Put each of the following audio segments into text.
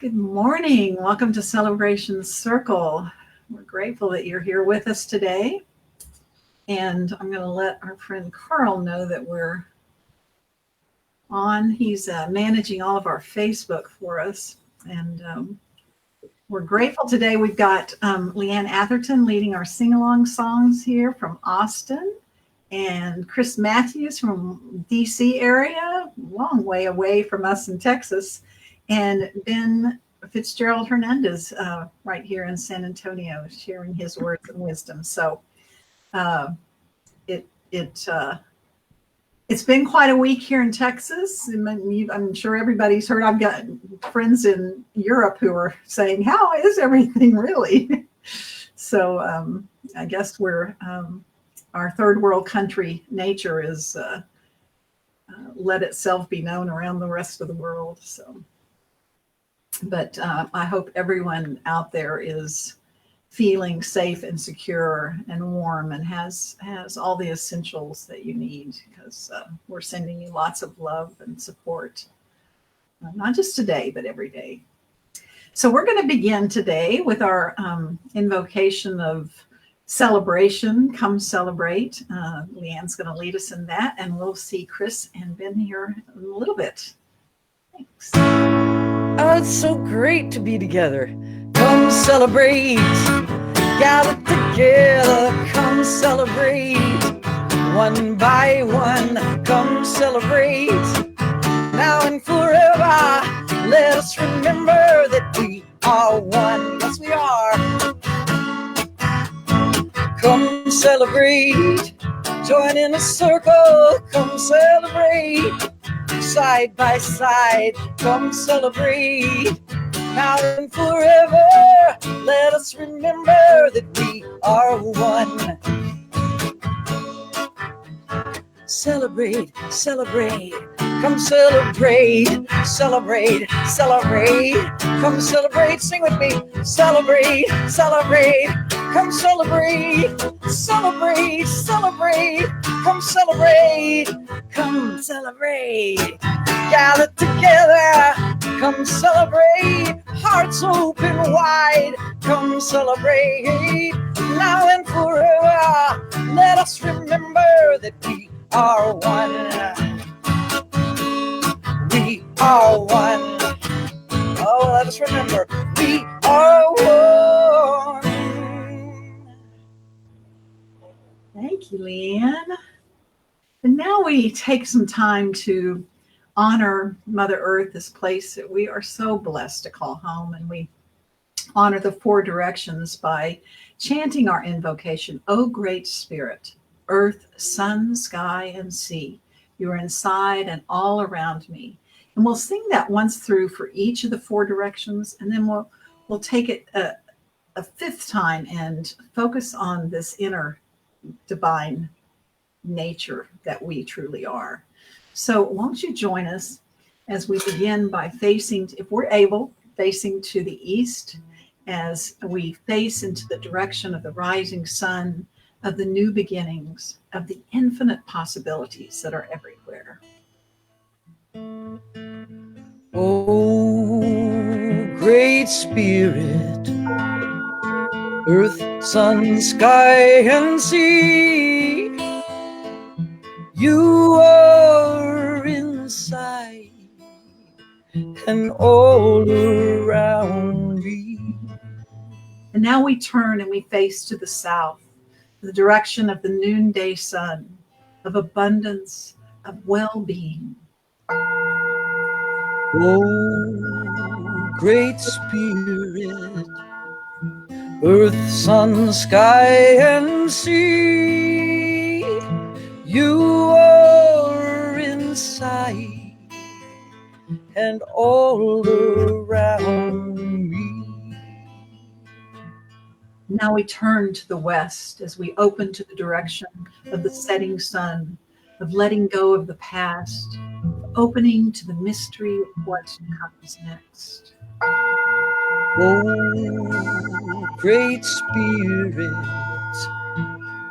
Good morning. Welcome to Celebration Circle. We're grateful that you're here with us today. And I'm going to let our friend Carl know that we're on. He's managing all of our Facebook for us. And we're grateful today. We've got Leeann Atherton leading our sing-along songs here from Austin. And Crys Matthews from DC area, long way away from us in Texas. And Ben Fitzgerald Hernandez right here in San Antonio, sharing his words and wisdom. So it's been quite a week here in Texas. I'm sure everybody's heard. I've got friends in Europe who are saying, "How is everything really?" So I guess we're our third world country nature is let itself be known around the rest of the world. So. But I hope everyone out there is feeling safe and secure and warm and has all the essentials that you need, because we're sending you lots of love and support, not just today, but every day. So we're going to begin today with our invocation of celebration. Come celebrate. Leann's going to lead us in that, and we'll see Crys and Ben here in a little bit. Thanks. Oh, it's so great to be together. Come celebrate. Gather together. Come celebrate. One by one. Come celebrate. Now and forever. Let us remember that we are one. Yes, we are. Come celebrate. Join in a circle. Come celebrate. Side by side, come celebrate. Now and forever, let us remember that we are one. Celebrate, celebrate, come celebrate, celebrate, celebrate. Come celebrate, sing with me. Celebrate, celebrate, come celebrate, celebrate, celebrate. Come celebrate, come celebrate. Gather together, come celebrate. Hearts open wide, come celebrate. Now and forever, let us remember that we are one. We are one. Oh, let us remember, we are one. Thank you, Leann. And now we take some time to honor Mother Earth, this place that we are so blessed to call home. And we honor the four directions by chanting our invocation. O Great Spirit, earth, sun, sky, and sea, you are inside and all around me. And we'll sing that once through for each of the four directions. And then we'll take it a fifth time and focus on this inner divine nature that we truly are. So won't you join us as we begin by facing, if we're able, facing to the east, as we face into the direction of the rising sun, of the new beginnings, of the infinite possibilities that are everywhere. Oh, Great Spirit, earth, sun, sky, and sea, you are inside and all around me. And now we turn and we face to the south, the direction of the noonday sun, of abundance, of well-being. Oh, Great Spirit, earth, sun, sky, and sea, you are inside and all around me. Now we turn to the west as we open to the direction of the setting sun, of letting go of the past, opening to the mystery of what comes next. Oh, Great Spirit,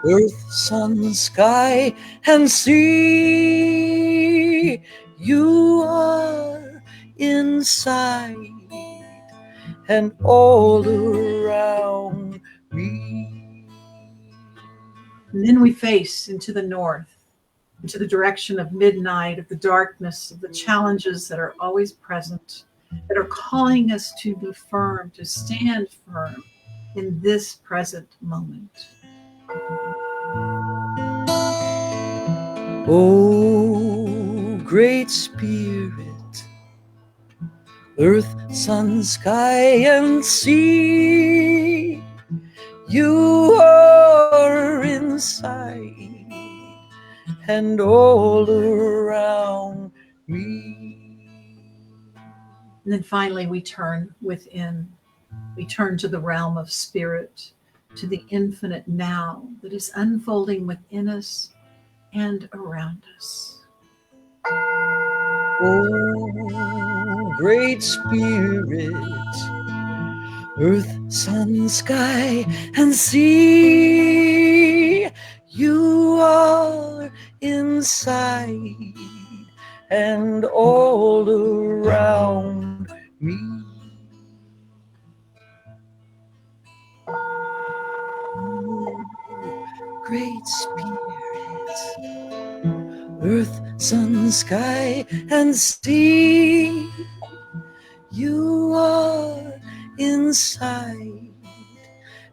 earth, sun, sky, and sea, you are inside and all around me. And then we face into the north, into the direction of midnight, of the darkness, of the challenges that are always present, that are calling us to be firm, to stand firm in this present moment. Oh, great Spirit, earth, sun, sky, and sea, you are inside and all around me. And then finally, we turn within. We turn to the realm of spirit, to the infinite now that is unfolding within us and around us. Oh, great Spirit, earth, sun, sky, and sea, you are inside and all around me. Oh, great Spirit, earth, sun, sky, and sea, you are inside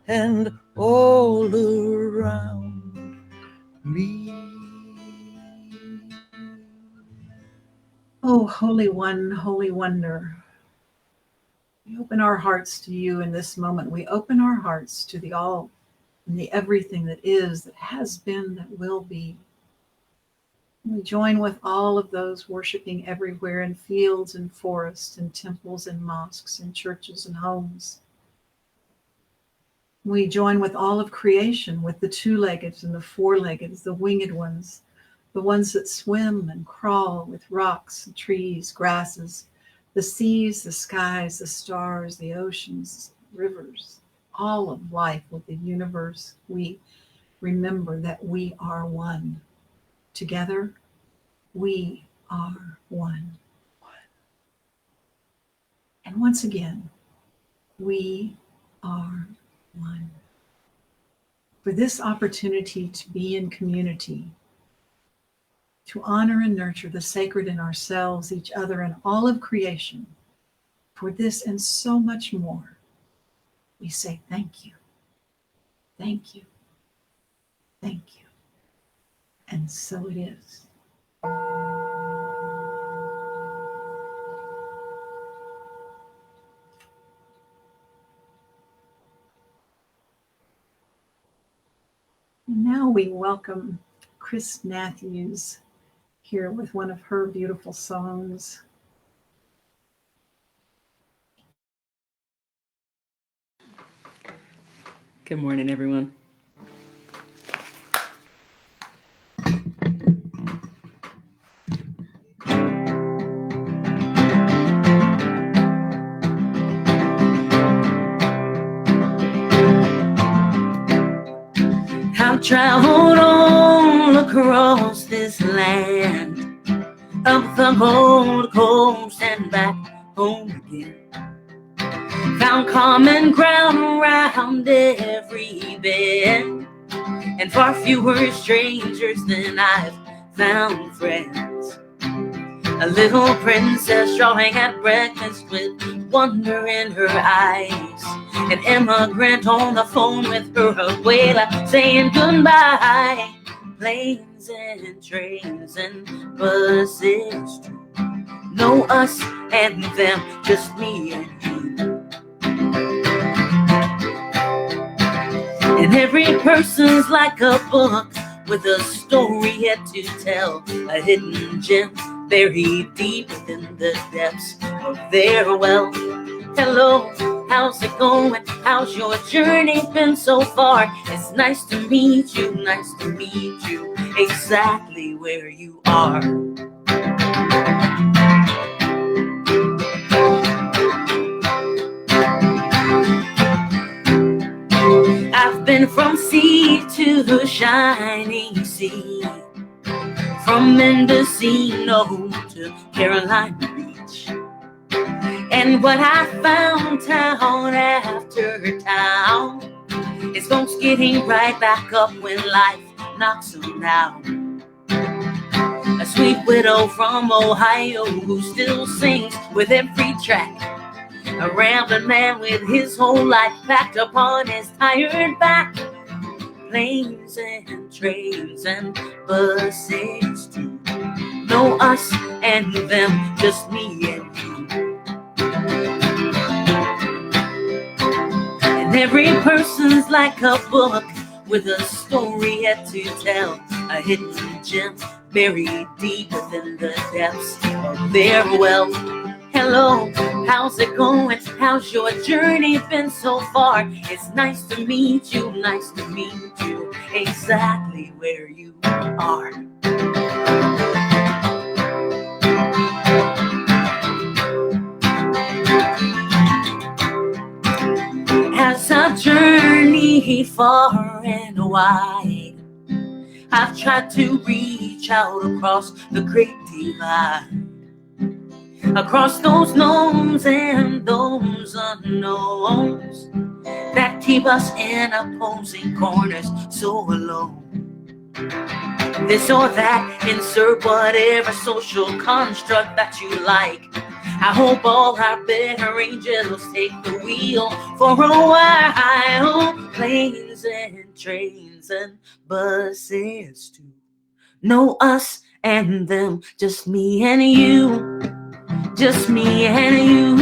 and all around me. Oh, Holy One, Holy Wonder, we open our hearts to you in this moment. We open our hearts to the all and the everything that is, that has been, that will be. We join with all of those worshiping everywhere in fields and forests and temples and mosques and churches and homes. We join with all of creation, with the two-legged and the four-legged, the winged ones, the ones that swim and crawl with rocks and trees, grasses, the seas, the skies, the stars, the oceans, rivers, all of life with the universe. We remember that we are one. Together, we are one. And once again, we are one. For this opportunity to be in community, to honor and nurture the sacred in ourselves, each other, and all of creation, for this and so much more, we say thank you, thank you, thank you. And so it is. And now we welcome Crys Matthews here with one of her beautiful songs. Good morning, everyone. I've traveled all across this land, up the Gold Coast and back home again. Found common ground around every bend, and far fewer strangers than I've found friends. A little princess drawing at breakfast with wonder in her eyes, an immigrant on the phone with her abuela saying goodbye. Planes and trains and buses too. No us and them, just me and you. And every person's like a book with a story yet to tell, a hidden gem buried deep within the depths of their well. Hello, how's it going? How's your journey been so far? It's nice to meet you exactly where you are. I've been from sea to the shining sea, from Mendocino to Carolina Beach, And what I found town after town is folks getting right back up when life knocks them down. A sweet widow from Ohio who still sings with every track. A rambling man with his whole life packed upon his tired back. Planes and trains and buses too. No us and them, just me and you. And every person's like a book with a story yet to tell. A hidden gem buried deep within the depths of their well. Hello, how's it going? How's your journey been so far? It's nice to meet you exactly where you are. As I've journeyed far and wide, I've tried to reach out across the great divide. Across those knowns and those unknowns that keep us in opposing corners so alone. This or that, insert whatever social construct that you like. I hope all our better angels take the wheel for a while. Planes and trains and buses too. No us and them, just me and you. Just me and you,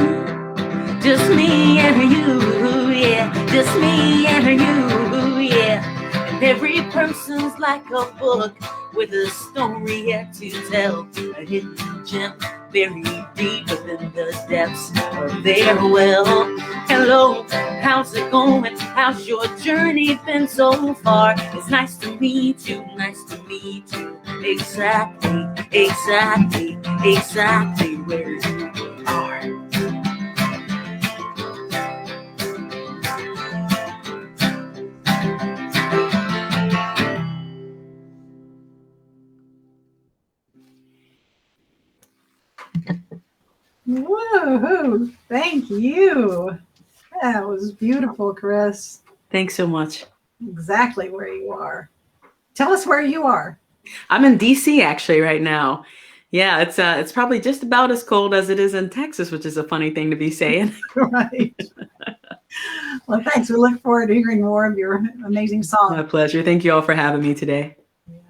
just me and you, yeah, just me and you, yeah. And every person's like a book with a story yet to tell, a hidden gem buried deep within the depths of their well. Hello, how's it going? How's your journey been so far? It's nice to meet you, exactly, exactly, exactly where you are. Whoa, thank you. That was beautiful, Crys. Thanks so much. Exactly where you are. Tell us where you are. I'm in DC actually right now. Yeah, it's probably just about as cold as it is in Texas, which is a funny thing to be saying. Right. Well, thanks. We look forward to hearing more of your amazing song. My pleasure. Thank you all for having me today. Yeah.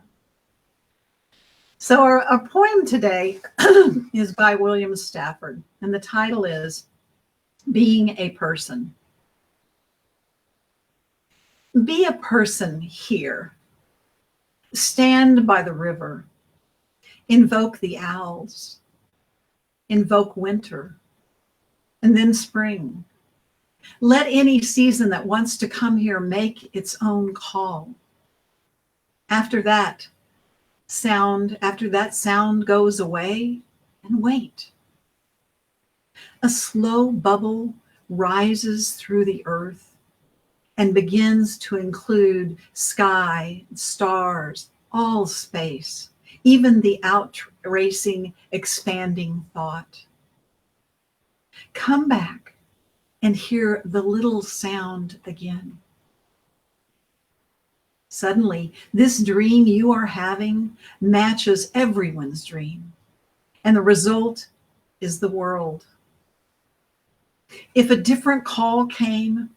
So our poem today is by William Stafford, and the title is Being a Person. Be a person here. Stand by the river. Invoke the owls. Invoke winter. And then spring. Let any season that wants to come here make its own call. After that sound goes away, and wait. A slow bubble rises through the earth and begins to include sky, stars, all space, even the outracing, expanding thought. Come back and hear the little sound again. Suddenly, this dream you are having matches everyone's dream, and the result is the world. If a different call came,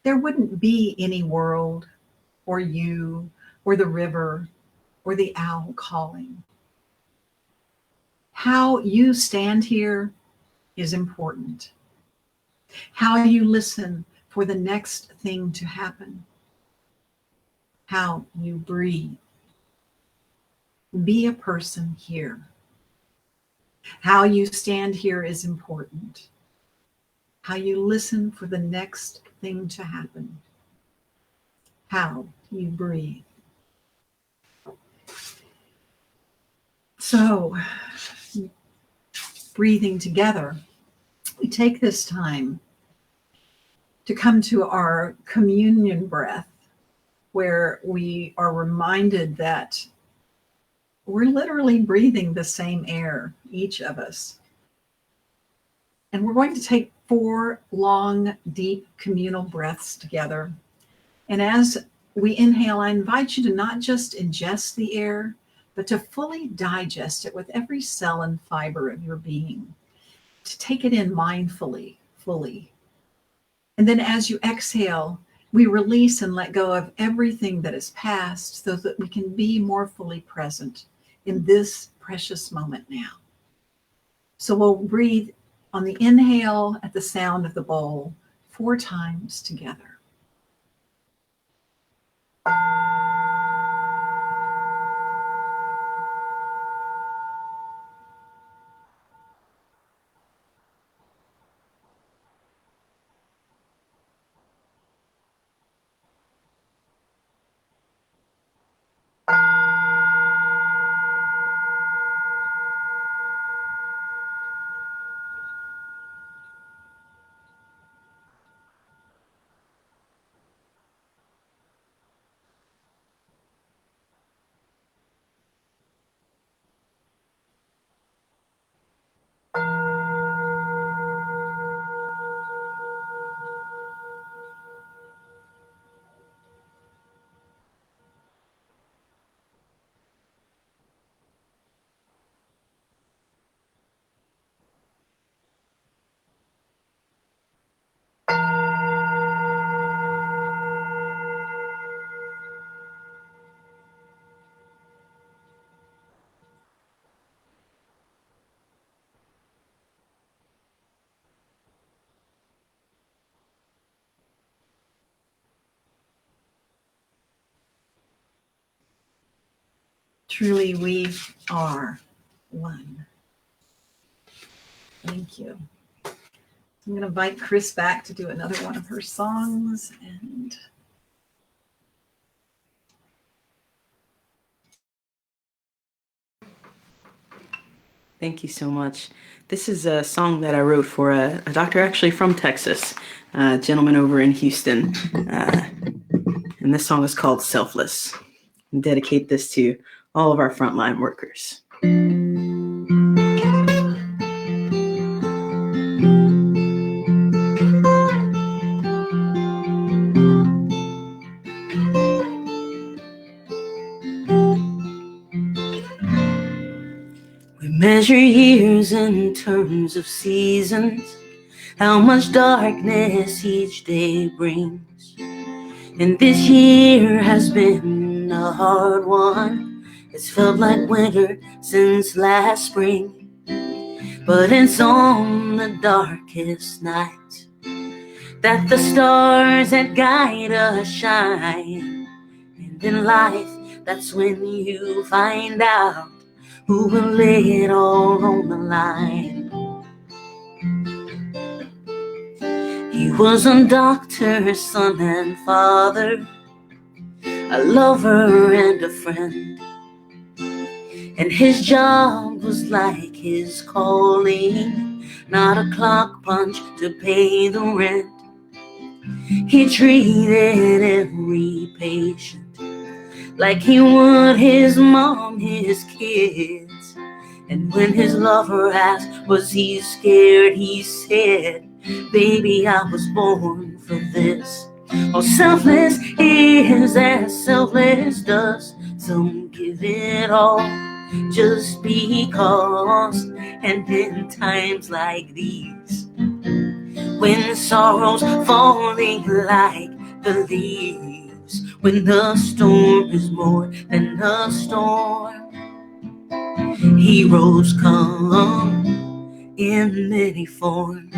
there wouldn't be any world, or you, or the river, or the owl calling. How you stand here is important. How you listen for the next thing to happen. How you breathe. Be a person here. How you stand here is important. How you listen for the next thing to happen. How you breathe. So, breathing together, we take this time to come to our communion breath, where we are reminded that we're literally breathing the same air, each of us. And we're going to take 4 long, deep communal breaths together. And as we inhale, I invite you to not just ingest the air, but to fully digest it with every cell and fiber of your being, to take it in mindfully, fully. And then as you exhale, we release and let go of everything that is past so that we can be more fully present in this precious moment now. So we'll breathe on the inhale at the sound of the bowl 4 times together. Truly, we are one. Thank you. I'm going to invite Crys back to do another one of her songs. And Thank you so much. This is a song that I wrote for a doctor actually from Texas, a gentleman over in Houston. And this song is called Selfless. I dedicate this to all of our frontline workers. We measure years in terms of seasons, how much darkness each day brings. And this year has been a hard one. It's felt like winter since last spring. But it's on the darkest night that the stars that guide us shine. And in life, that's when you find out who will lay it all on the line. He was a doctor, son and father, a lover and a friend. And his job was like his calling, not a clock punch to pay the rent. He treated every patient like he would his mom, his kids. And when his lover asked, was he scared, he said, baby, I was born for this. Oh, selfless is as selfless does. Some give it all just because. And in times like these, when sorrow's falling like the leaves, when the storm is more than a storm, heroes come in many forms.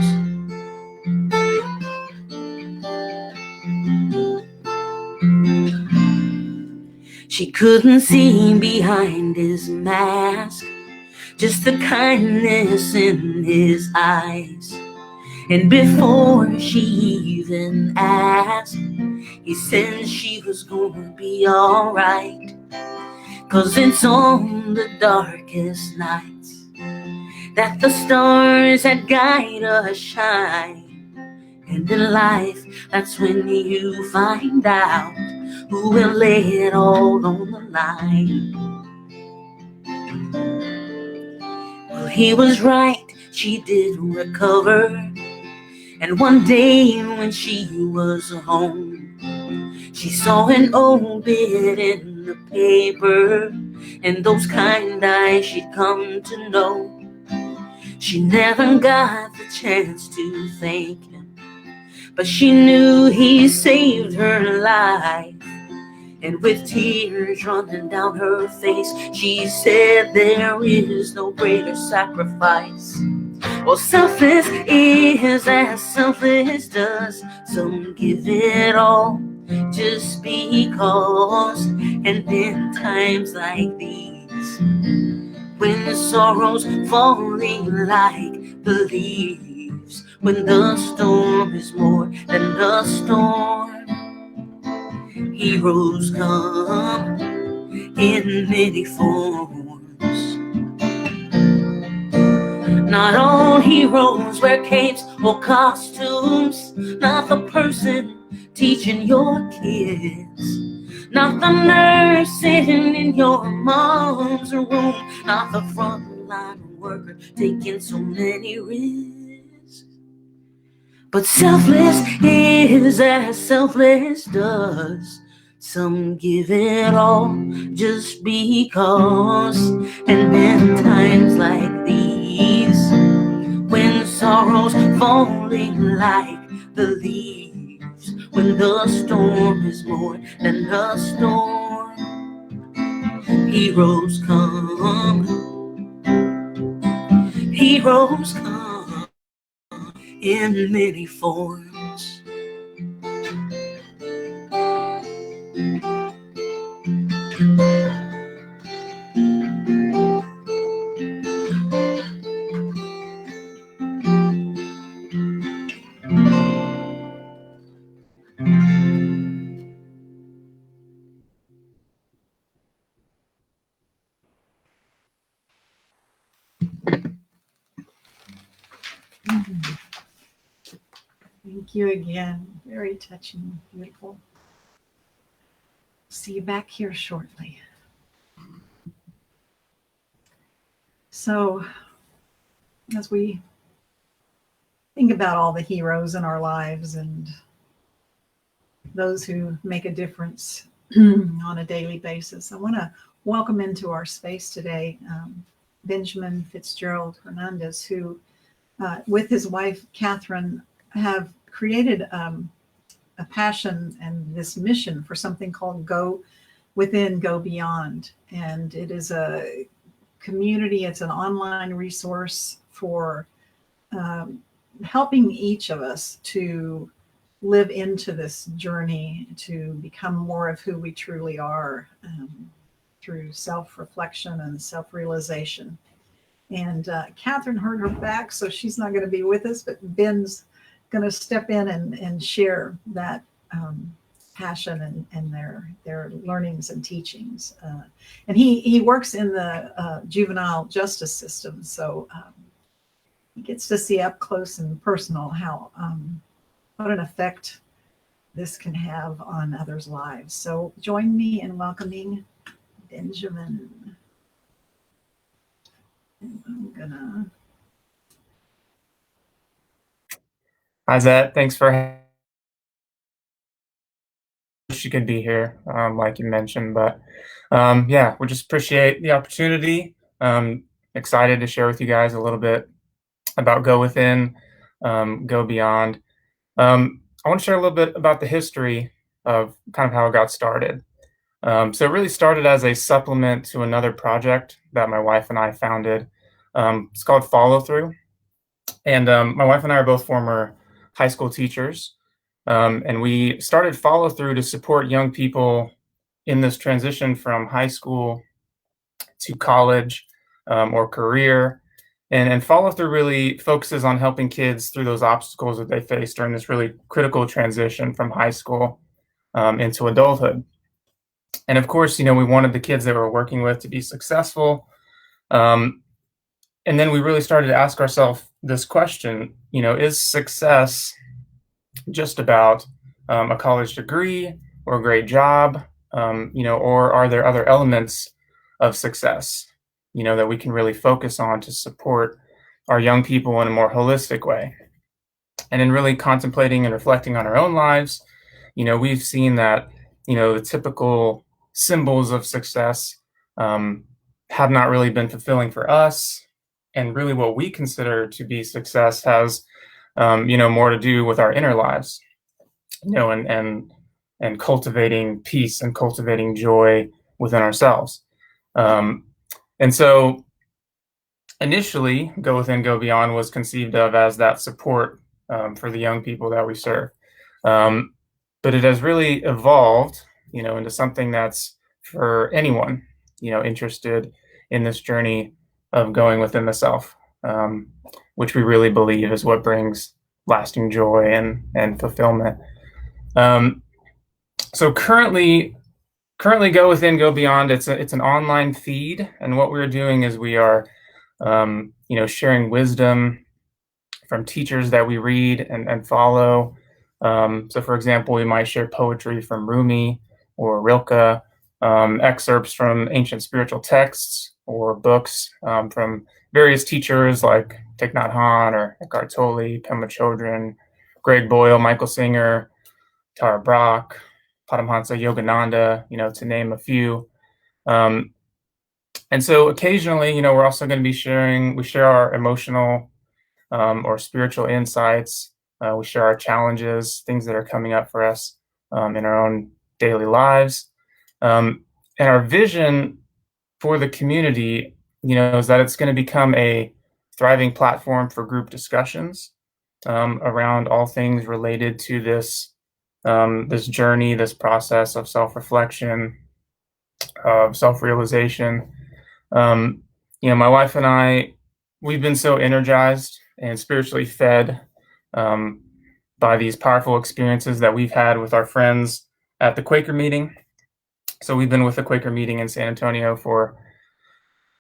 She couldn't see behind his mask, just the kindness in his eyes. And before she even asked, he said she was gonna be alright. 'Cause it's on the darkest nights that the stars that guide us shine. And in life, that's when you find out who will lay it all on the line. Well, he was right she did recover. And one day when she was home, she saw an obit in the paper, and those kind eyes she'd come to know. She never got the chance to thank him, but she knew he saved her life. And with tears running down her face, she said there is no greater sacrifice. Well, selfless is as selfless does. Some give it all just because. And in times like these, when the sorrows falling like the leaves, when the storm is more than the storm, heroes come in many forms. Not all heroes wear capes or costumes. Not the person teaching your kids. Not the nurse sitting in your mom's room. Not the frontline worker taking so many risks. But selfless is as selfless does. Some give it all just because. And in times like these, when sorrow's falling like the leaves, when the storm is more than a storm, heroes come. Heroes come in many forms. Thank you again. Very touching, beautiful. See you back here shortly. So, as we think about all the heroes in our lives and those who make a difference on a daily basis, I want to welcome into our space today Benjamin Fitzgerald Hernandez, who, with his wife Katherine, have created a passion and this mission for something called Go Within, Go Beyond. And it is a community, it's an online resource for helping each of us to live into this journey to become more of who we truly are through self-reflection and self-realization. And Katherine hurt her back, so she's not going to be with us, but Ben's going to step in and share that passion and their learnings and teachings. And he works in the juvenile justice system, so he gets to see up close and personal how what an effect this can have on others' lives. So join me in welcoming Benjamin. And I'm gonna. Hi, Zette. Thanks for she could be here, like you mentioned, but yeah, we just appreciate the opportunity. Excited to share with you guys a little bit about Go Within, Go Beyond. I want to share a little bit about the history of kind of how it got started. So it really started as a supplement to another project that my wife and I founded. It's called Follow Through. And my wife and I are both former high school teachers. And we started Follow Through to support young people in this transition from high school to college or career. And Follow Through really focuses on helping kids through those obstacles that they face during this really critical transition from high school into adulthood. And of course, we wanted the kids that we're working with to be successful. And then we really started to ask ourselves this question, is success just about a college degree or a great job, or are there other elements of success, that we can really focus on to support our young people in a more holistic way. And in really contemplating and reflecting on our own lives, we've seen that, the typical symbols of success have not really been fulfilling for us. And really what we consider to be success has, more to do with our inner lives, and cultivating peace and cultivating joy within ourselves. And so initially, Go Within, Go Beyond was conceived of as that support for the young people that we serve. But it has really evolved, into something that's for anyone, interested in this journey of going within the self, which we really believe is what brings lasting joy and fulfillment. So currently Go Within, Go Beyond, it's an online feed, and what we're doing is we are sharing wisdom from teachers that we read and follow. So for example, we might share poetry from Rumi or Rilke, excerpts from ancient spiritual texts or books from various teachers like Thich Nhat Hanh or Eckhart Tolle, Pema Chodron, Greg Boyle, Michael Singer, Tara Brach, Paramahansa Yogananda, to name a few. And so occasionally, we're also going to be we share our emotional or spiritual insights. We share our challenges, things that are coming up for us in our own daily lives. And our vision for the community, is that it's going to become a thriving platform for group discussions around all things related to this journey, this process of self-reflection, of self-realization. My wife and I, we've been so energized and spiritually fed by these powerful experiences that we've had with our friends at the Quaker Meeting. So we've been with the Quaker Meeting in San Antonio for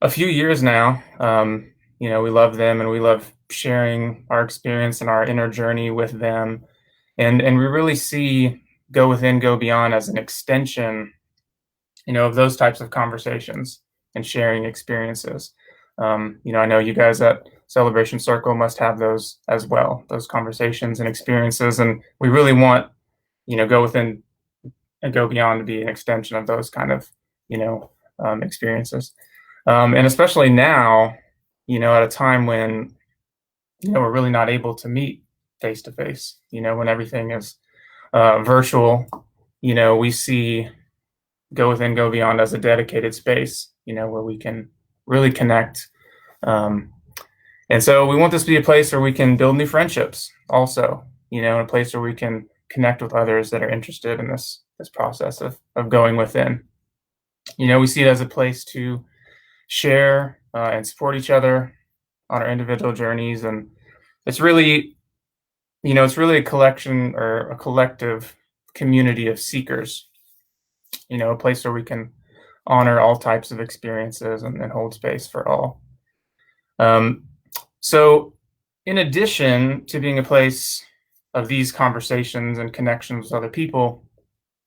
a few years now. We love them and we love sharing our experience and our inner journey with them. And we really see Go Within, Go Beyond as an extension, of those types of conversations and sharing experiences. I know you guys at Celebration Circle must have those as well, those conversations and experiences. And we really want, Go Within and Go Beyond to be an extension of those kind of, experiences. And especially now, at a time when, we're really not able to meet face to face, when everything is virtual, we see Go Within, Go Beyond as a dedicated space, where we can really connect. And so we want this to be a place where we can build new friendships also, a place where we can connect with others that are interested in this process of going within. We see it as a place to share and support each other on our individual journeys. And it's really, a collection or a collective community of seekers, a place where we can honor all types of experiences and hold space for all. So in addition to being a place of these conversations and connections with other people,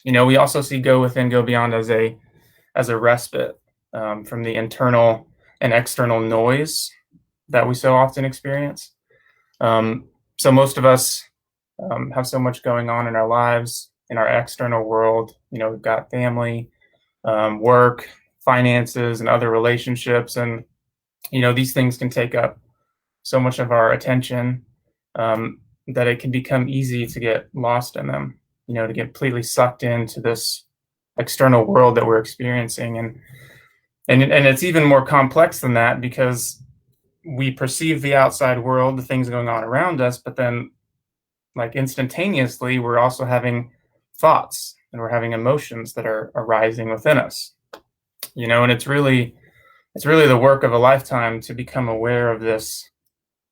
we also see Go Within, Go Beyond as a respite from the internal and external noise that we so often experience. So most of us have so much going on in our lives, in our external world. We've got family, work, finances, and other relationships. And, these things can take up so much of our attention that it can become easy to get lost in them, to get completely sucked into this external world that we're experiencing. And it's even more complex than that, because we perceive the outside world, the things going on around us, but then like instantaneously, we're also having thoughts and we're having emotions that are arising within us, and it's really the work of a lifetime to become aware of this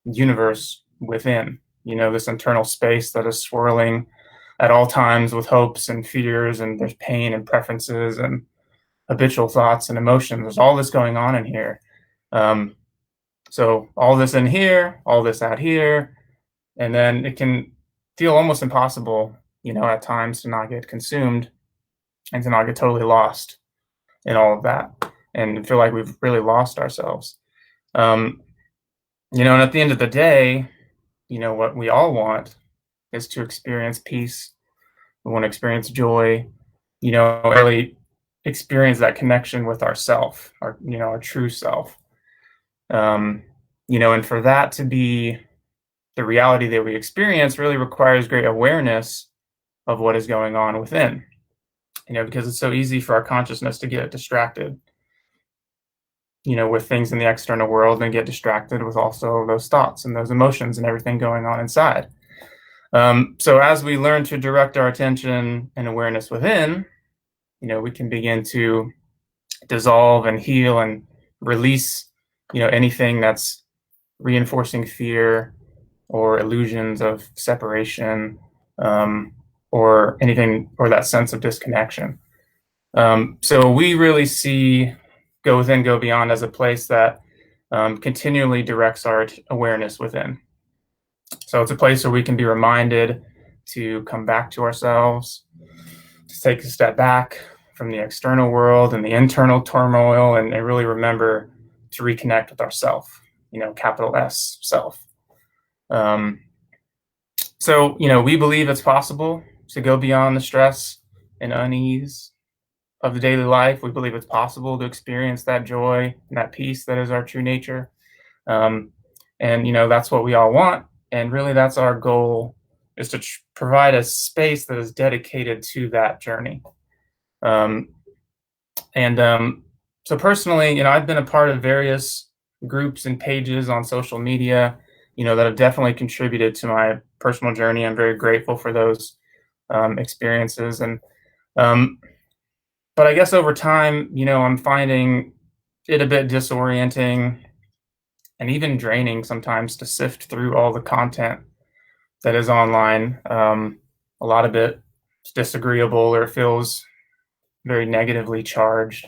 universe within, this internal space that is swirling at all times with hopes and fears, and there's pain and preferences and habitual thoughts and emotions. There's all this going on in here. So all this in here, all this out here, and then it can feel almost impossible, at times to not get consumed and to not get totally lost in all of that and feel like we've really lost ourselves. And at the end of the day, what we all want is to experience peace. We want to experience joy, really experience that connection with ourself, our true self. And for that to be the reality that we experience really requires great awareness of what is going on within, because it's so easy for our consciousness to get distracted, with things in the external world, and get distracted with also those thoughts and those emotions and everything going on inside. So as we learn to direct our attention and awareness within, we can begin to dissolve and heal and release, anything that's reinforcing fear or illusions of separation, or anything, or that sense of disconnection. So we really see Go Within, Go Beyond as a place that continually directs our awareness within. So it's a place where we can be reminded to come back to ourselves, to take a step back from the external world and the internal turmoil, and really remember to reconnect with ourself, capital S, self. So, we believe it's possible to go beyond the stress and unease of the daily life. We believe it's possible to experience that joy and that peace that is our true nature. And, that's what we all want. And really, that's our goal, is to provide a space that is dedicated to that journey. So personally, I've been a part of various groups and pages on social media, that have definitely contributed to my personal journey. I'm very grateful for those experiences. But I guess over time, I'm finding it a bit disorienting and even draining sometimes to sift through all the content that is online. A lot of it is disagreeable, or feels very negatively charged.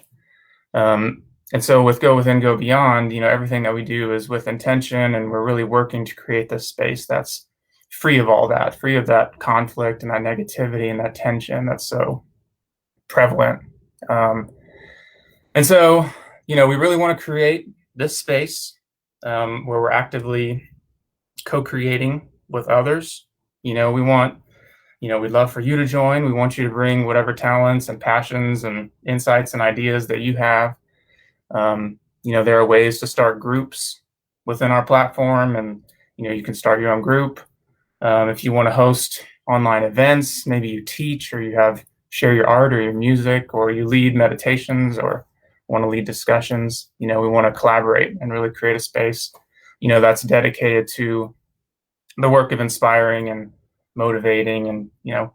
And so with Go Within, Go Beyond, everything that we do is with intention, and we're really working to create this space that's free of all that, free of that conflict and that negativity and that tension that's so prevalent. And so, we really want to create this space where we're actively co-creating with others. We want, we'd love for you to join. We want you to bring whatever talents and passions and insights and ideas that you have. There are ways to start groups within our platform, and, you can start your own group. If you want to host online events, maybe you teach, or you share your art or your music, or you lead meditations, or want to lead discussions, we want to collaborate and really create a space, that's dedicated to the work of inspiring and motivating and,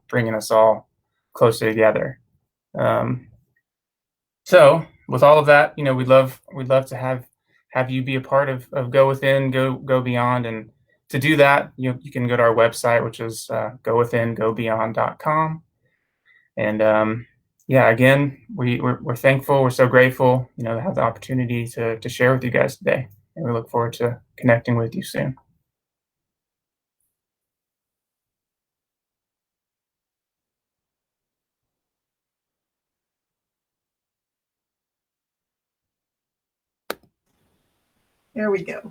bringing us all closer together. So with all of that, we'd love to have you be a part of Go Within, Go Beyond. And to do that, you can go to our website, which is gowithingobeyond.com. And again, we're thankful. We're so grateful, to have the opportunity to share with you guys today. And we look forward to connecting with you soon. There we go.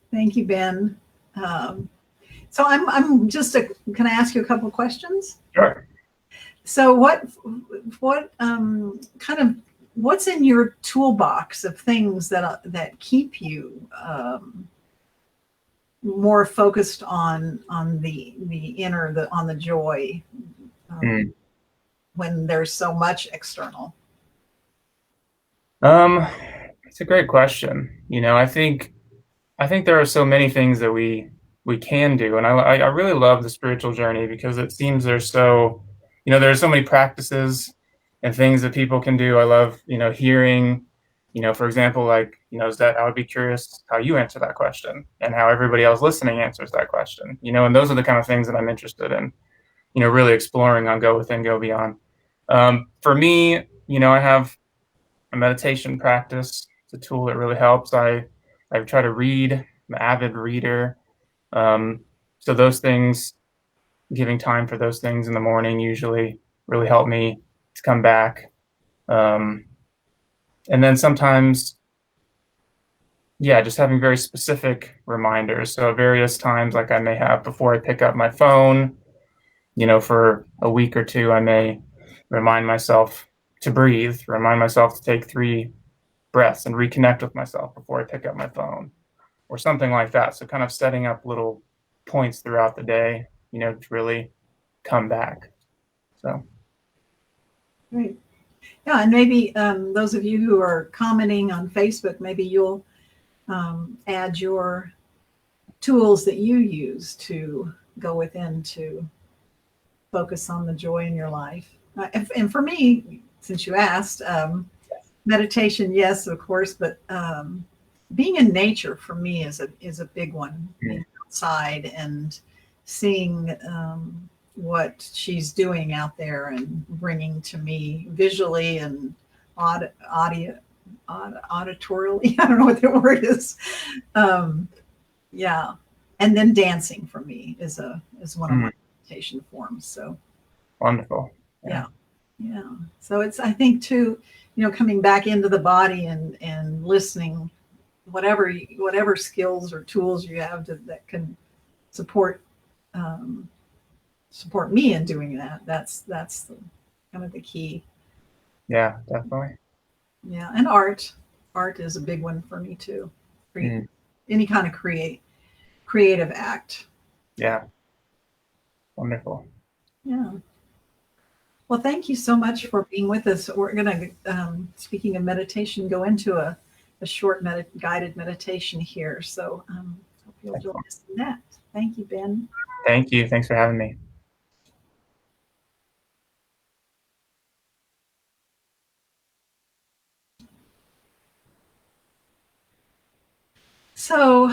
Thank you, Ben. So I'm just can I ask you a couple of questions? Sure. So what kind of, what's in your toolbox of things that keep you more focused on the inner, on the joy, when there's so much external? It's a great question. I think there are so many things that we can do, and I really love the spiritual journey, because it seems there's so many practices and things that people can do. I love hearing, for example, like is that, I would be curious how you answer that question and how everybody else listening answers that question. And those are the kind of things that I'm interested in, really exploring on Go Within, Go Beyond. For me, I have a meditation practice. It's a tool that really helps. I try to read. I'm an avid reader. So those things, giving time for those things in the morning usually really help me to come back. And then sometimes, yeah, just having very specific reminders. So various times, like I may have before I pick up my phone, for a week or two, I may remind myself to breathe, remind myself to take 3 breaths and reconnect with myself before I pick up my phone or something like that. So kind of setting up little points throughout the day, to really come back. So, Great. Yeah, and maybe those of you who are commenting on Facebook, maybe you'll add your tools that you use to go within to focus on the joy in your life. And for me, since you asked, meditation, yes, of course, but being in nature for me is a big one. Being outside and seeing what she's doing out there and bringing to me visually and auditorially. I don't know what the word is. Yeah, and then dancing for me is one of my meditation forms. So wonderful. yeah. So it's, I think too, coming back into the body and listening, whatever skills or tools you have that can support support me in doing that. That's kind of the key. Yeah, definitely. Yeah, and art is a big one for me too. Any kind of creative act. Yeah, wonderful. Yeah. Well, thank you so much for being with us. We're going to, speaking of meditation, go into a short guided meditation here. So hope you'll join us in that. Thank you, Ben. Thank you. Thanks for having me. So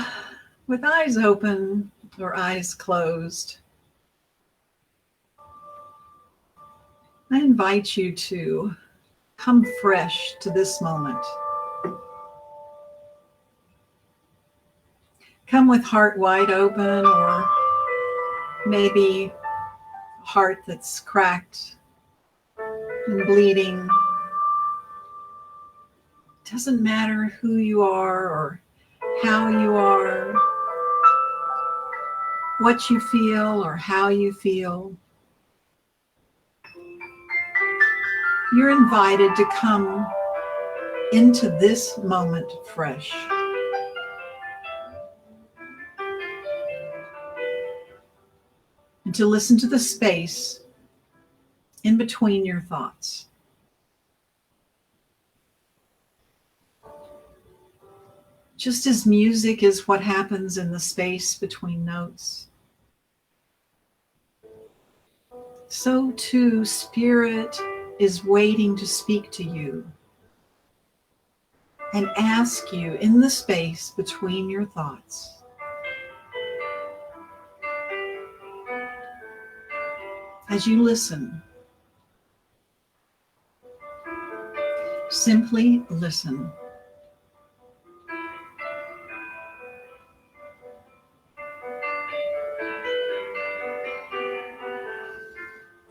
with eyes open or eyes closed, I invite you to come fresh to this moment. Come with heart wide open, or maybe heart that's cracked and bleeding. Doesn't matter who you are or how you are, what you feel or how you feel. You're invited to come into this moment fresh. And to listen to the space in between your thoughts. Just as music is what happens in the space between notes, so too Spirit is waiting to speak to you and ask you in the space between your thoughts. As you listen, simply listen.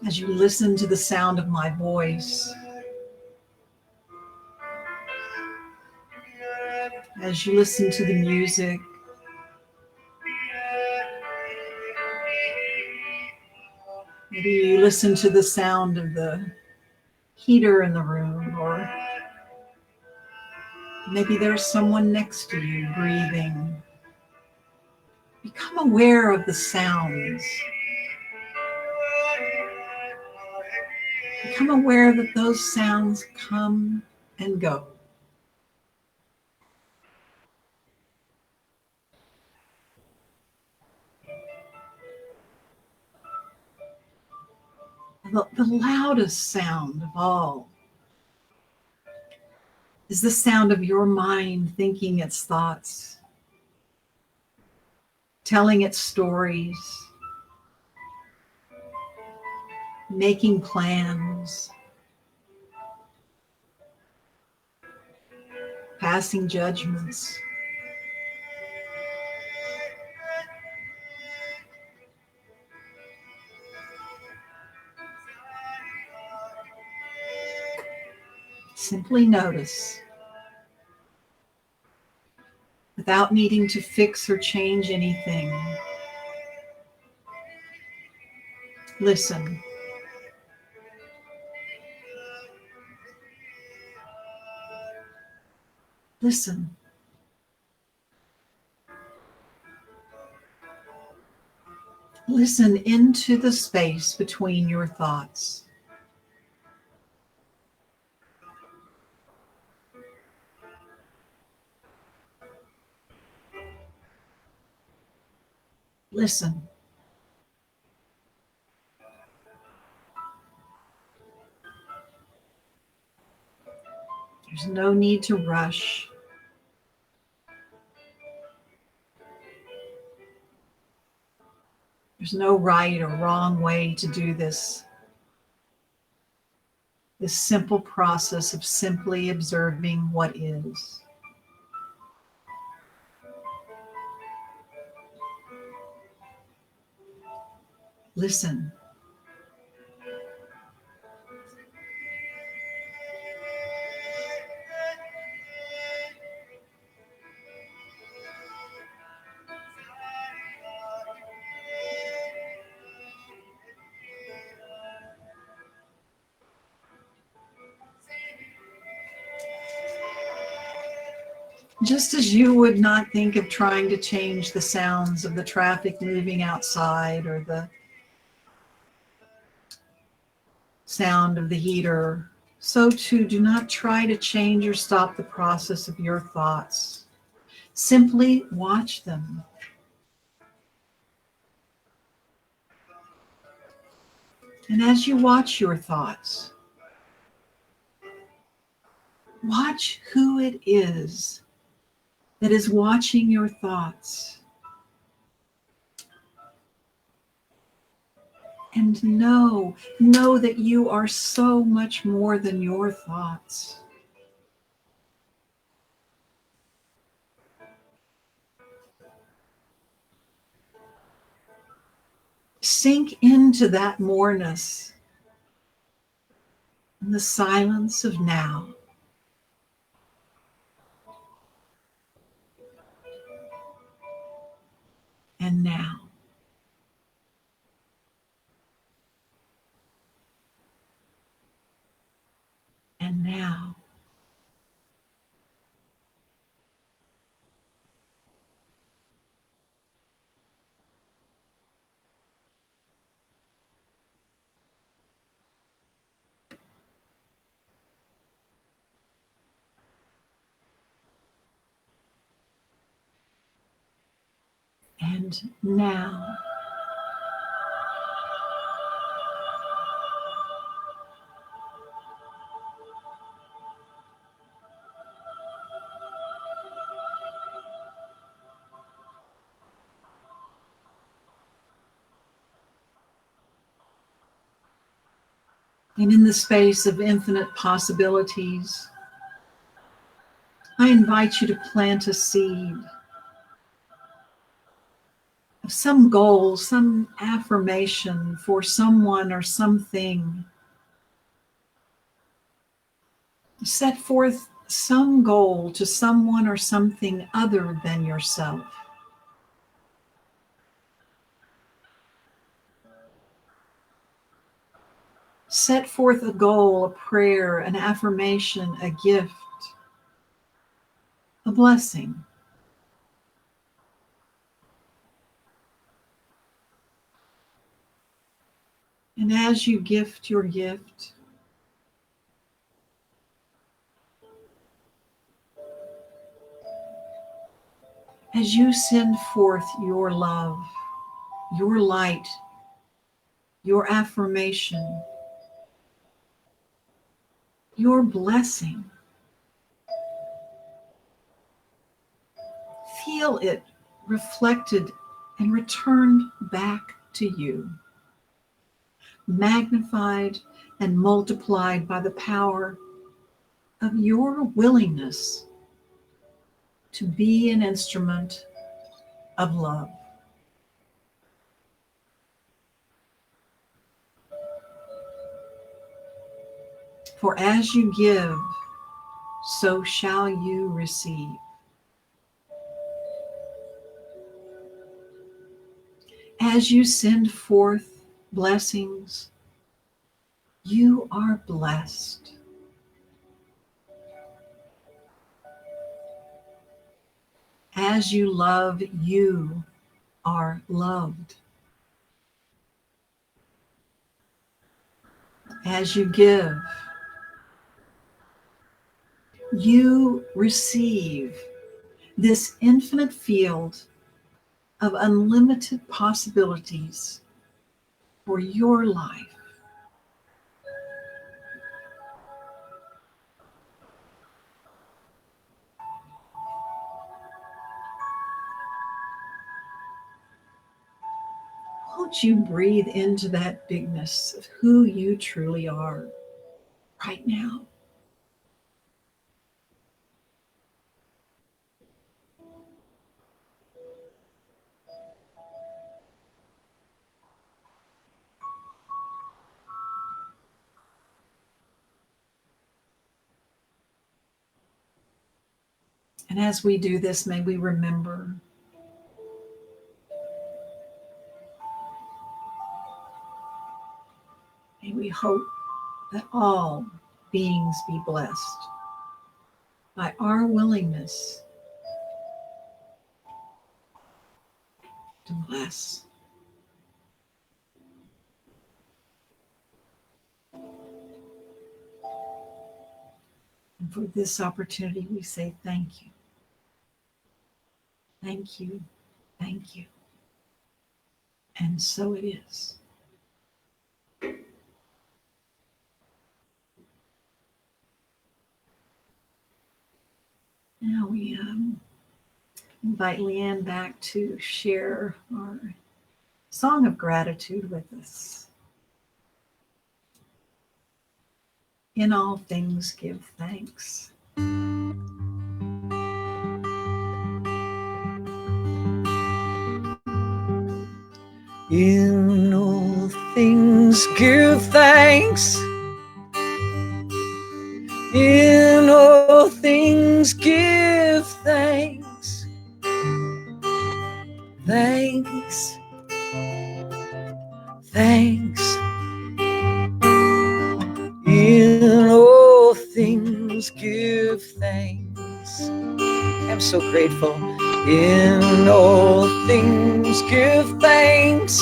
As you listen to the sound of my voice, as you listen to the music, maybe you listen to the sound of the heater in the room, or maybe there's someone next to you breathing. Become aware of the sounds. Become aware that those sounds come and go. The loudest sound of all is the sound of your mind thinking its thoughts, telling its stories, making plans, passing judgments. Simply notice. without needing to fix or change anything. Listen. Listen. Listen into the space between your thoughts. Listen. There's no need to rush. There's no right or wrong way to do this. This simple process of simply observing what is. Listen. Just as you would not think of trying to change the sounds of the traffic moving outside or the sound of the heater, so too do not try to change or stop the process of your thoughts. Simply watch them. And as you watch your thoughts, watch who it is that is watching your thoughts. And know that you are so much more than your thoughts. Sink into that moreness in the silence of now. And now. And now. And now. And in the space of infinite possibilities, I invite you to plant a seed of some goal, some affirmation for someone or something. Set forth some goal to someone or something other than yourself. Set forth a goal, a prayer, an affirmation, a gift, a blessing. And as you gift your gift, as you send forth your love, your light, your affirmation, your blessing, feel it reflected and returned back to you, magnified and multiplied by the power of your willingness to be an instrument of love. For as you give, so shall you receive. As you send forth blessings, you are blessed. As you love, you are loved. As you give, you receive this infinite field of unlimited possibilities for your life. Won't you breathe into that bigness of who you truly are right now? And as we do this, may we remember may we hope that all beings be blessed by our willingness to bless. And for this opportunity, we say thank you. Thank you. Thank you. And so it is. Now we invite Leanne back to share our song of gratitude with us. In all things, give thanks. In all things give thanks. In all things give thanks. Thanks. Thanks. In all things give thanks. I'm so grateful. In all things give thanks.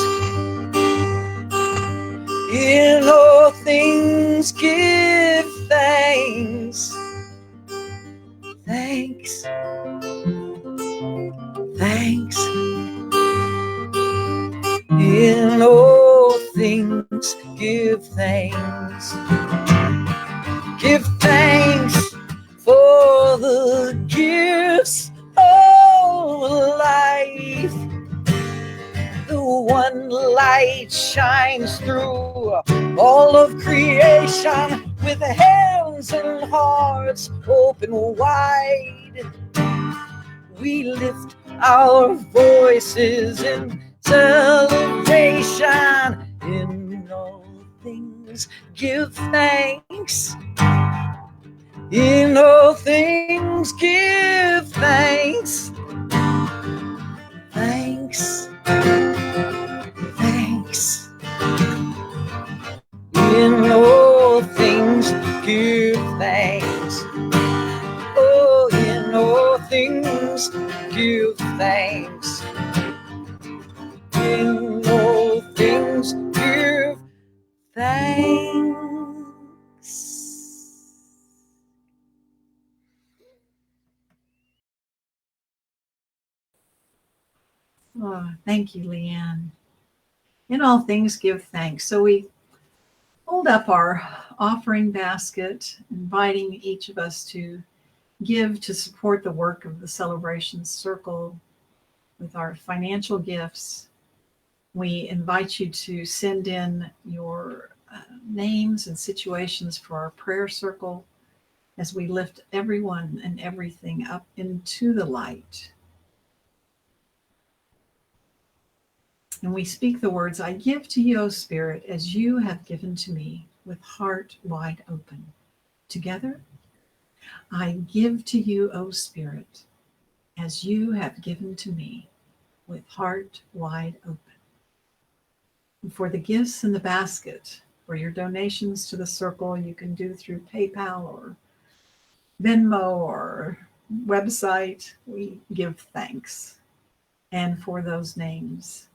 In all things give thanks. Thanks. Thanks. In all things give thanks. Give thanks for the gifts of life. The one light shines through all of creation with hands and hearts open wide. We lift our voices in celebration. In all things give thanks. In all things give thanks. Thanks. Thanks. In all things give thanks. Oh, in all things give thanks. In all things give thanks. Oh, thank you, Leanne. In all things, give thanks. So we hold up our offering basket, inviting each of us to give to support the work of the Celebration Circle with our financial gifts. We invite you to send in your names and situations for our prayer circle as we lift everyone and everything up into the light. And we speak the words, I give to you, O Spirit, as you have given to me, with heart wide open. Together, I give to you, O Spirit, as you have given to me, with heart wide open. for the gifts in the basket, for your donations to the circle, you can do through PayPal or Venmo or website. We give thanks. And for those names,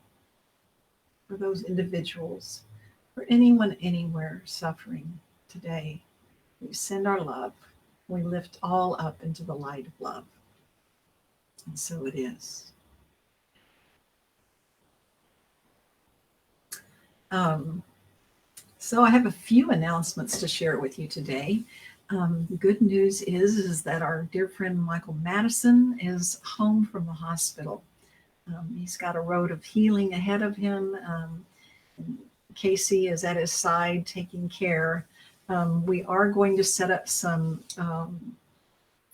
for those individuals, for anyone anywhere suffering today, we send our love. We lift all up into the light of love. And so it is. So I have a few announcements to share with you today. Good news is that our dear friend Michael Madison is home from the hospital. He's got a road of healing ahead of him. Casey is at his side taking care. We are going to set up some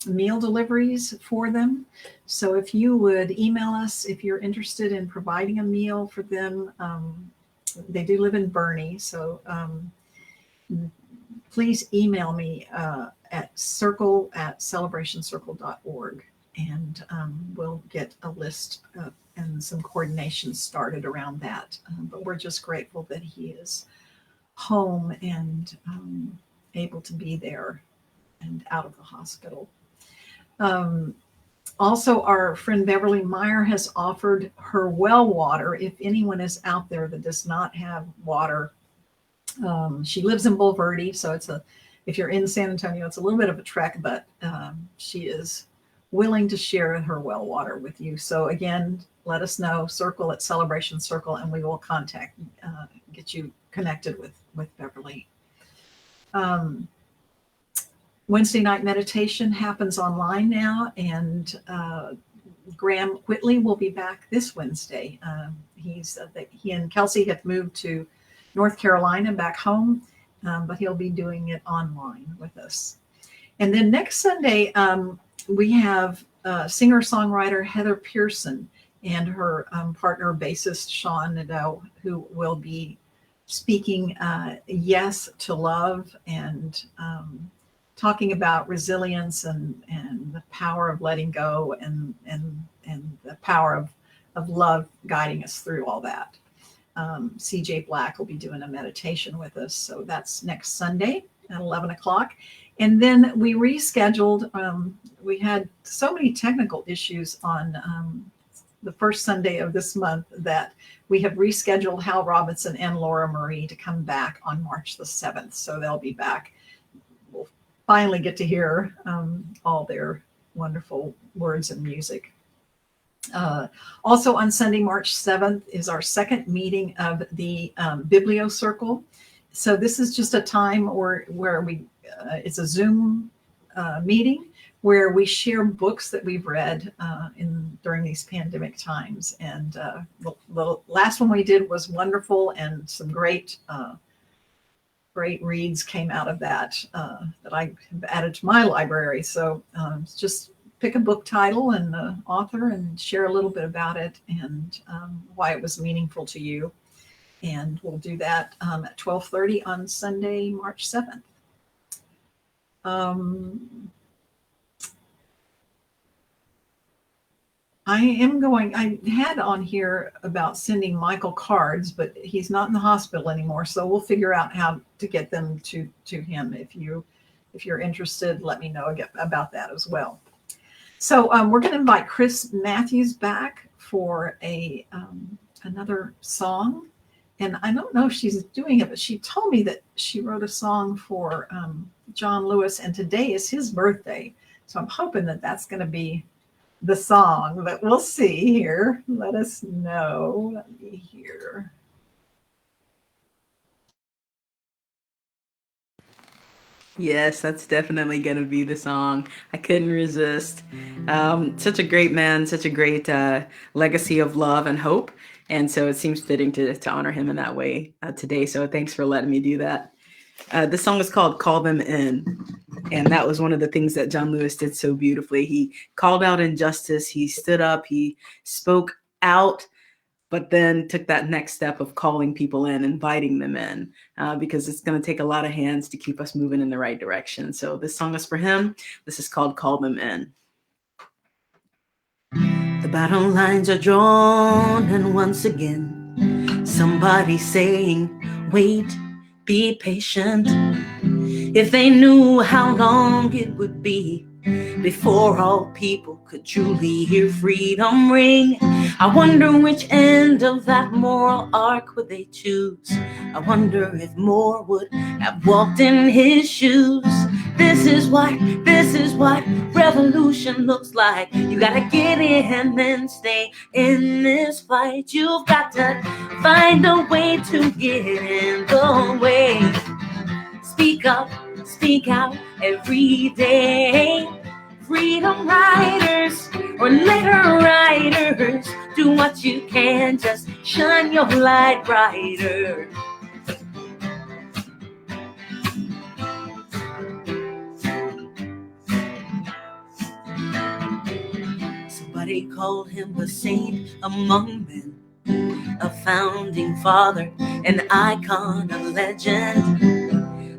meal deliveries for them. So if you would email us if you're interested in providing a meal for them. They do live in Bernie, so please email me at circle@celebrationcircle.org, and we'll get a list and some coordination started around that. But we're just grateful that he is home and able to be there and out of the hospital. Also, our friend Beverly Meyer has offered her well water if anyone is out there that does not have water. She lives in Bulverde, so if you're in San Antonio, it's a little bit of a trek, but she is willing to share her well water with you. So again, let us know, circle@Celebration Circle, and we will get you connected with Beverly. Wednesday night meditation happens online now, and Graham Whitley will be back this Wednesday. He and Kelsey have moved to North Carolina back home, but he'll be doing it online with us. And then next Sunday, we have singer-songwriter Heather Pearson and her partner bassist Sean Nadeau, who will be speaking Yes to Love and talking about resilience and the power of letting go and the power of love guiding us through all that. CJ Black will be doing a meditation with us. So that's next Sunday at 11 o'clock. And then we rescheduled. We had so many technical issues on the first Sunday of this month that we have rescheduled Hal Robinson and Laura Marie to come back on March the 7th. So they'll be back. We'll finally get to hear all their wonderful words and music. Also on Sunday, March 7th is our second meeting of the Biblio Circle. So this is just a time where we, it's a Zoom meeting where we share books that we've read during these pandemic times. And the last one we did was wonderful, and some great reads came out of that that I have added to my library. So just pick a book title and the author and share a little bit about it and why it was meaningful to you. And we'll do that at 12:30 on Sunday, March 7th. I had on here about sending Michael cards, but he's not in the hospital anymore. So we'll figure out how to get them to him. If you're interested, let me know about that as well. So we're going to invite Crys Matthews back for another song. And I don't know if she's doing it, but she told me that she wrote a song for John Lewis, and today is his birthday. So I'm hoping that that's going to be the song, but we'll see here. Let us know. Let me hear. Yes, that's definitely going to be the song. I couldn't resist. Such a great man, such a great legacy of love and hope. And so it seems fitting to honor him in that way today. So thanks for letting me do that. This song is called Call Them In. And that was one of the things that John Lewis did so beautifully. He called out injustice. He stood up. He spoke out, but then took that next step of calling people in, inviting them in, because it's going to take a lot of hands to keep us moving in the right direction. So this song is for him. This is called Call Them In. The battle lines are drawn, and once again, somebody saying, wait, be patient. If they knew how long it would be before all people could truly hear freedom ring, I wonder which end of that moral arc would they choose. I wonder if more would have walked in his shoes. This is what revolution looks like. You gotta get in and stay in this fight. You've got to find a way to get in the way. Speak up, speak out every day. Freedom riders or letter writers, do what you can, just shine your light brighter. Somebody called him the saint among men, a founding father, an icon, a legend.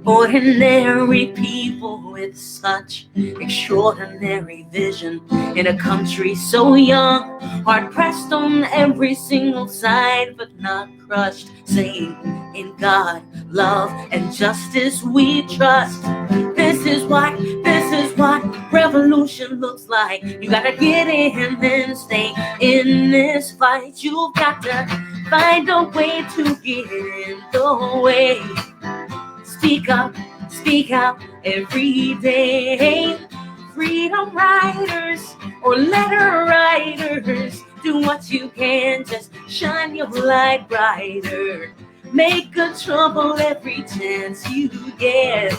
Ordinary people with such extraordinary vision in a country so young, hard pressed on every single side, but not crushed, saying, in God, love, and justice we trust. This is what revolution looks like. You gotta get in and stay in this fight. You've got to find a way to get in the way. Speak up, speak out every day. Freedom riders or letter writers, do what you can, just shine your light brighter. Make a trouble every chance you get.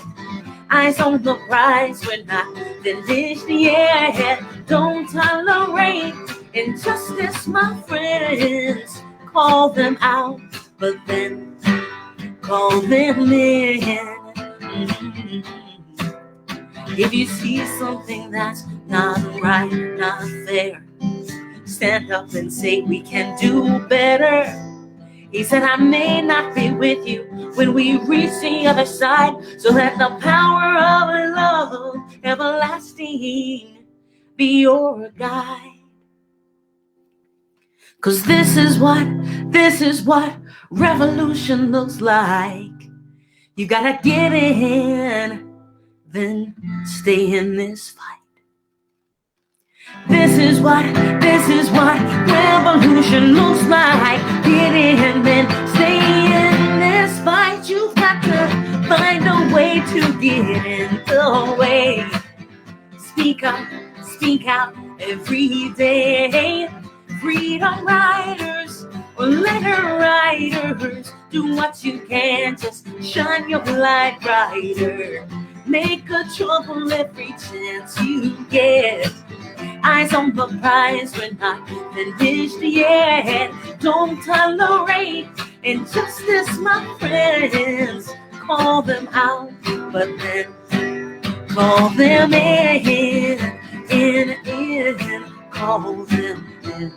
Eyes on the prize, we're not finished yet. Don't tolerate injustice, my friends. Call them out, but then call them in. If you see something that's not right, not fair, stand up and say we can do better. He said, I may not be with you when we reach the other side, so let the power of love everlasting be your guide. 'Cause this is what revolution looks like. You gotta get in, then stay in this fight. This is what revolution looks like. Get in, then stay in this fight. You've got to find a way to get in the way. Speak up, speak out every day. Freedom riders or letter writers, do what you can, just shine your light brighter. Make a trouble every chance you get. Eyes on the prize, we're not finished yet. Don't tolerate injustice, my friends. Call them out, but then call them in, call them in.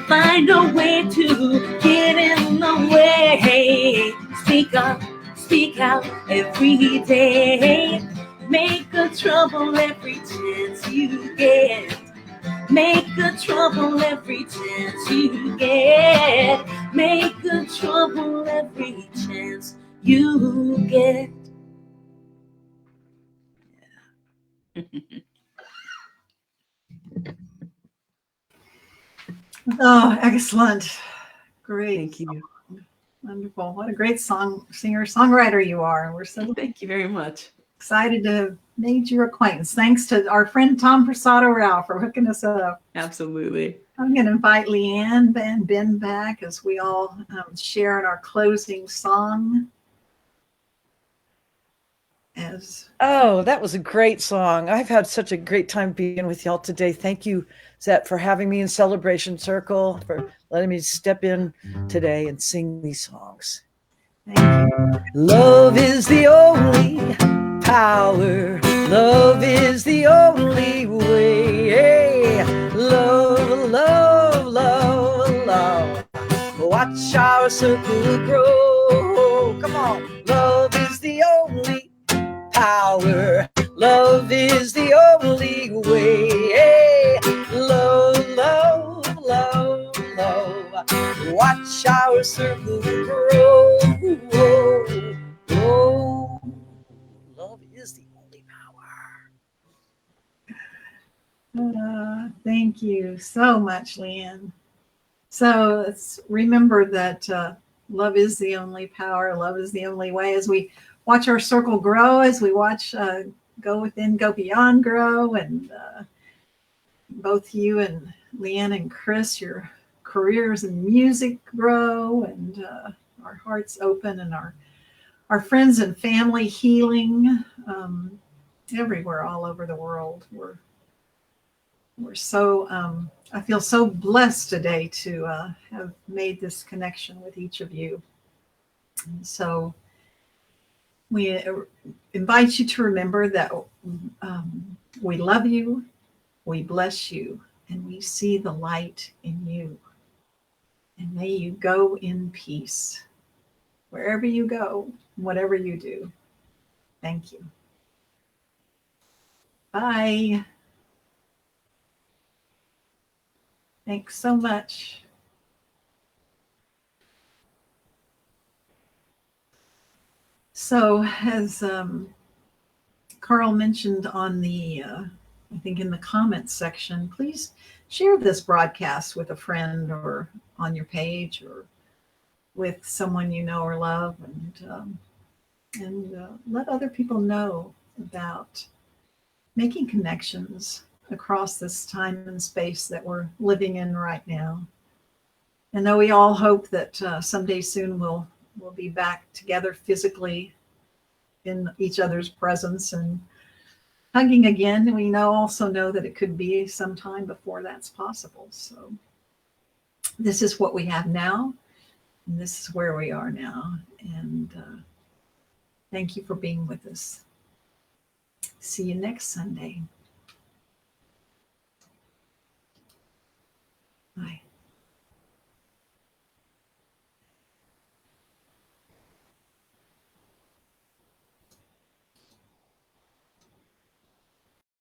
Find a way to get in the way. Speak up, speak out every day. Make a trouble every chance you get. Make a trouble every chance you get. Make a trouble every chance you get. Oh, excellent. Great. Thank you. Wonderful. What a great singer-songwriter you are. We're so Thank you very much. excited to have made your acquaintance. Thanks to our friend Tom Prasado Rao for hooking us up. Absolutely. I'm going to invite Leanne and Ben back as we all share in our closing song. Oh, that was a great song. I've had such a great time being with y'all today. Thank you, Zet, for having me in Celebration Circle, for letting me step in today and sing these songs. Thank you. Love is the only power. Love is the only way. Love, love, love, love. Watch our circle grow. Come on. Love is the only power. Love is the only way. Love, love, love. watch our circle grow. Oh, love is the only power. Thank you so much, Leann. So let's remember that love is the only power. Love is the only way. As we watch our circle grow, as we watch Go Within, Go Beyond grow, and both you and Leann and Crys, your careers in music grow, and our hearts open, and our friends and family healing everywhere, all over the world. We're so I feel so blessed today to have made this connection with each of you. And so we invite you to remember that we love you, we bless you, and we see the light in you. And may you go in peace wherever you go, whatever you do. Thank you. Bye. Thanks so much. So as Carl mentioned on the, I think in the comments section, please share this broadcast with a friend or on your page or with someone you know or love, and let other people know about making connections across this time and space that we're living in right now. And though we all hope that someday soon we'll be back together physically in each other's presence and hugging again, we also know that it could be some time before that's possible. So this is what we have now, and this is where we are now. And thank you for being with us. See you next Sunday.